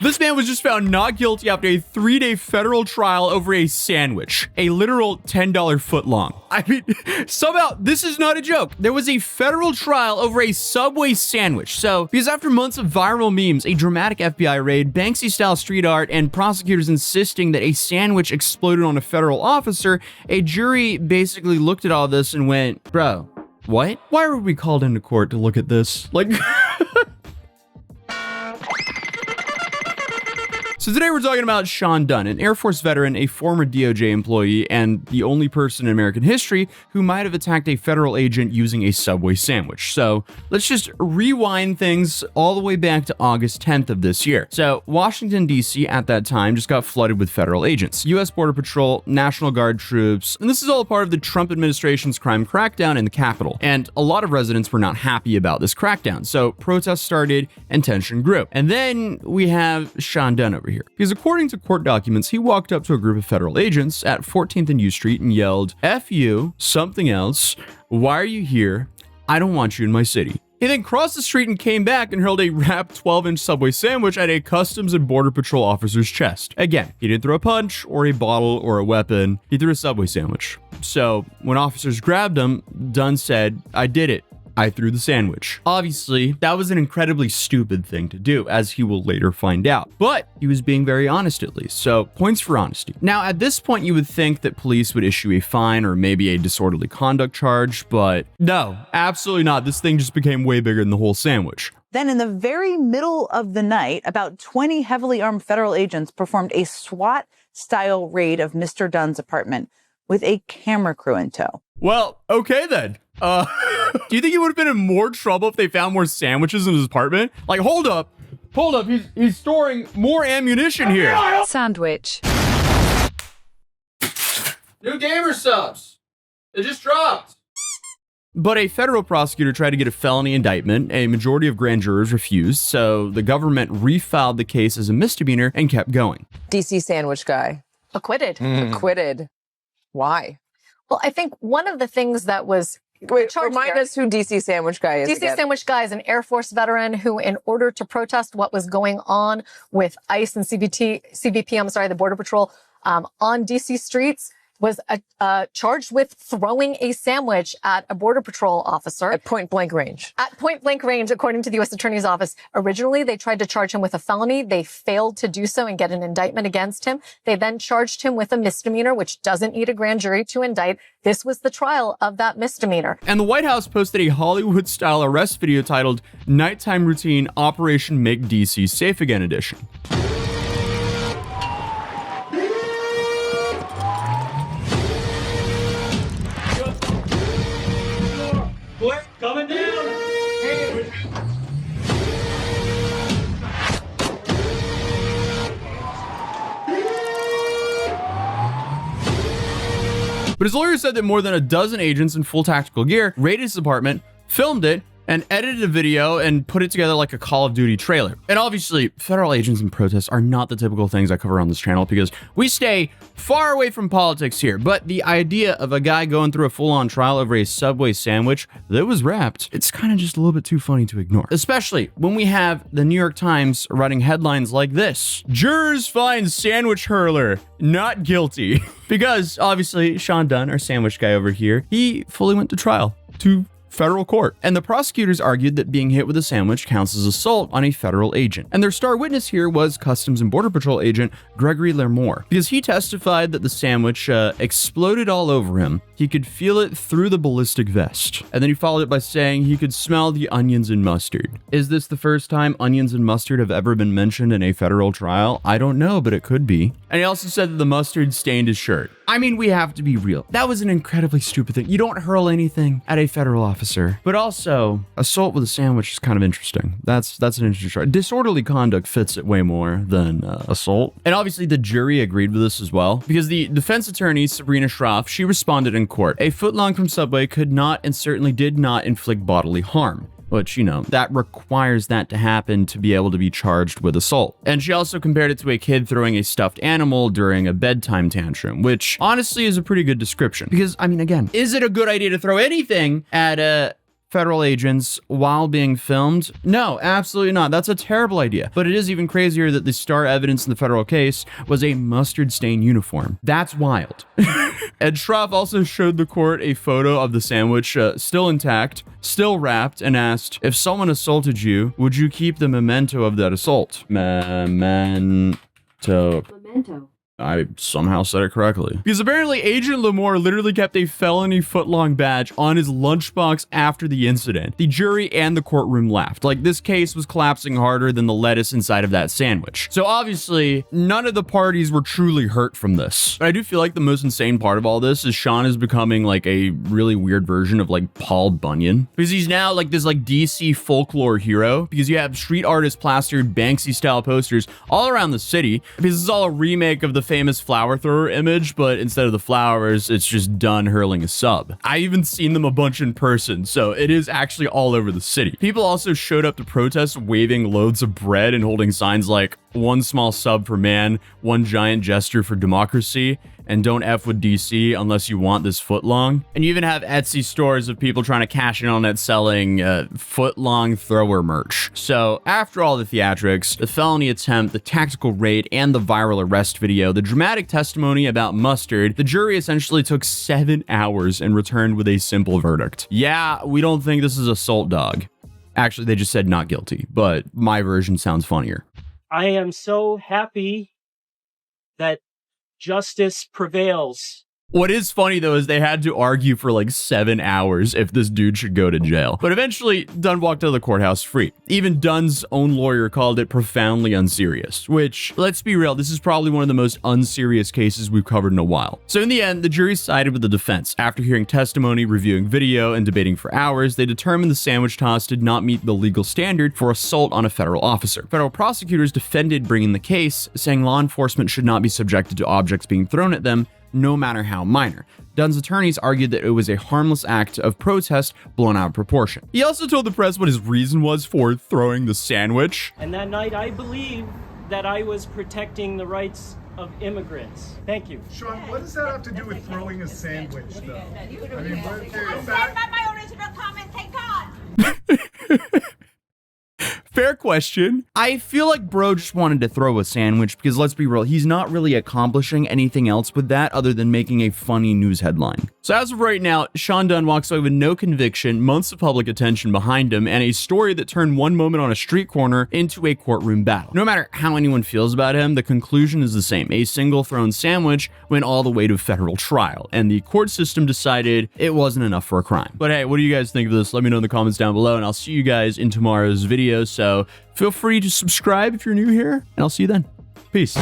This man was just found not guilty after a 3-day federal trial over a sandwich, a literal $10 foot long. I mean, somehow, this is not a joke. There was a federal trial over a Subway sandwich. So, because after months of viral memes, a dramatic FBI raid, Banksy-style street art, and prosecutors insisting that a sandwich exploded on a federal officer, a jury basically looked at all this and went, bro, what? Why were we called into court to look at this? Like... So today we're talking about Sean Dunn, an Air Force veteran, a former DOJ employee, and the only person in American history who might have attacked a federal agent using a Subway sandwich. So let's just rewind things all the way back to August 10th of this year. So Washington, D.C. at that time just got flooded with federal agents, U.S. Border Patrol, National Guard troops, and this is all part of the Trump administration's crime crackdown in the Capitol. And a lot of residents were not happy about this crackdown, so protests started and tension grew. And then we have Sean Dunn over here. Because according to court documents, he walked up to a group of federal agents at 14th and U Street and yelled, "F you, something else, why are you here? I don't want you in my city." He then crossed the street and came back and hurled a wrapped 12-inch Subway sandwich at a Customs and Border Patrol officer's chest. Again, he didn't throw a punch or a bottle or a weapon. He threw a Subway sandwich. So when officers grabbed him, Dunn said, "I did it. I threw the sandwich." Obviously, that was an incredibly stupid thing to do, as he will later find out. But he was being very honest at least, so points for honesty. Now, at this point, you would think that police would issue a fine or maybe a disorderly conduct charge, but no, absolutely not. This thing just became way bigger than the whole sandwich. Then in the very middle of the night, about 20 heavily armed federal agents performed a SWAT-style raid of Mr. Dunn's apartment with a camera crew in tow. Well, okay then. Do you think he would have been in more trouble if they found more sandwiches in his apartment? Like, hold up, he's storing more ammunition here. Sandwich. New gamer subs. It just dropped. But a federal prosecutor tried to get a felony indictment. A majority of grand jurors refused, so the government refiled the case as a misdemeanor and kept going. DC sandwich guy. Acquitted. Acquitted. Why? Well, I think one of the things that was... Wait, remind us who DC Sandwich Guy is. DC Sandwich Guy is an Air Force veteran who, in order to protest what was going on with ICE and CBP, the Border Patrol, on DC streets, was charged with throwing a sandwich at a Border Patrol officer. At point blank range. At point blank range, according to the U.S. Attorney's Office. Originally, they tried to charge him with a felony. They failed to do so and get an indictment against him. They then charged him with a misdemeanor, which doesn't need a grand jury to indict. This was the trial of that misdemeanor. And the White House posted a Hollywood-style arrest video titled "Nighttime Routine Operation Make DC Safe Again Edition." Coming down! But his lawyer said that more than a dozen agents in full tactical gear raided his apartment, filmed it, and edited a video and put it together like a Call of Duty trailer. And obviously, federal agents and protests are not the typical things I cover on this channel because we stay far away from politics here. But the idea of a guy going through a full-on trial over a Subway sandwich that was wrapped, it's kind of just a little bit too funny to ignore. Especially when we have the New York Times writing headlines like this: "Jurors find sandwich hurler not guilty." Because obviously, Sean Dunn, our sandwich guy over here, he fully went to trial to federal court. And the prosecutors argued that being hit with a sandwich counts as assault on a federal agent. And their star witness here was Customs and Border Patrol agent Gregory Lermore, because he testified that the sandwich exploded all over him. He could feel it through the ballistic vest. And then he followed it by saying he could smell the onions and mustard. Is this the first time onions and mustard have ever been mentioned in a federal trial? I don't know, but it could be. And he also said that the mustard stained his shirt. I mean, we have to be real. That was an incredibly stupid thing. You don't hurl anything at a federal officer. But also, assault with a sandwich is kind of interesting. That's an interesting charge. Disorderly conduct fits it way more than assault. And obviously, the jury agreed with this as well, because the defense attorney, Sabrina Schroff, she responded in court. A footlong from Subway could not and certainly did not inflict bodily harm. Which, you know, that requires that to happen to be able to be charged with assault. And she also compared it to a kid throwing a stuffed animal during a bedtime tantrum, which honestly is a pretty good description. Because, I mean, again, is it a good idea to throw anything at a federal agents while being filmed? No, absolutely not. That's a terrible idea. But it is even crazier that the star evidence in the federal case was a mustard stain uniform. That's wild. Ed Schroff also showed the court a photo of the sandwich, still intact, still wrapped, and asked, if someone assaulted you, would you keep the memento of that assault? Memento. I somehow said it correctly. Because apparently Agent Lamore literally kept a felony footlong badge on his lunchbox after the incident. The jury and the courtroom laughed. Like, this case was collapsing harder than the lettuce inside of that sandwich. So obviously, none of the parties were truly hurt from this. But I do feel like the most insane part of all this is Sean is becoming like a really weird version of like Paul Bunyan. Because he's now like this like DC folklore hero. Because you have street artists plastered Banksy style posters all around the city. Because this is all a remake of the famous flower thrower image, but instead of the flowers, it's just Dunn hurling a sub. I even seen them a bunch in person, so it is actually all over the city. People also showed up to protest waving loads of bread and holding signs like one small sub for man, one giant gesture for democracy, and don't F with DC unless you want this footlong. And you even have Etsy stores of people trying to cash in on it selling footlong thrower merch. So after all the theatrics, the felony attempt, the tactical raid, and the viral arrest video, the dramatic testimony about mustard, the jury essentially took 7 hours and returned with a simple verdict. Yeah, we don't think this is assault, dog. Actually, they just said not guilty, but my version sounds funnier. I am so happy that justice prevails. What is funny, though, is they had to argue for like 7 hours if this dude should go to jail. But eventually, Dunn walked out of the courthouse free. Even Dunn's own lawyer called it profoundly unserious, which, let's be real, this is probably one of the most unserious cases we've covered in a while. So in the end, the jury sided with the defense. After hearing testimony, reviewing video, and debating for hours, they determined the sandwich toss did not meet the legal standard for assault on a federal officer. Federal prosecutors defended bringing the case, saying law enforcement should not be subjected to objects being thrown at them, no matter how minor. Dunn's attorneys argued that it was a harmless act of protest blown out of proportion. He also told the press what his reason was for throwing the sandwich. And that night, I believe that I was protecting the rights of immigrants. Thank you. Sean, what does that have to do with throwing a sandwich, though? I mean, I stand by my original comment, thank God. Fair question. I feel like bro just wanted to throw a sandwich because let's be real, he's not really accomplishing anything else with that other than making a funny news headline. So as of right now, Sean Dunn walks away with no conviction, months of public attention behind him, and a story that turned one moment on a street corner into a courtroom battle. No matter how anyone feels about him, the conclusion is the same. A single thrown sandwich went all the way to federal trial, and the court system decided it wasn't enough for a crime. But hey, what do you guys think of this? Let me know in the comments down below, and I'll see you guys in tomorrow's video. So feel free to subscribe if you're new here, and I'll see you then. Peace.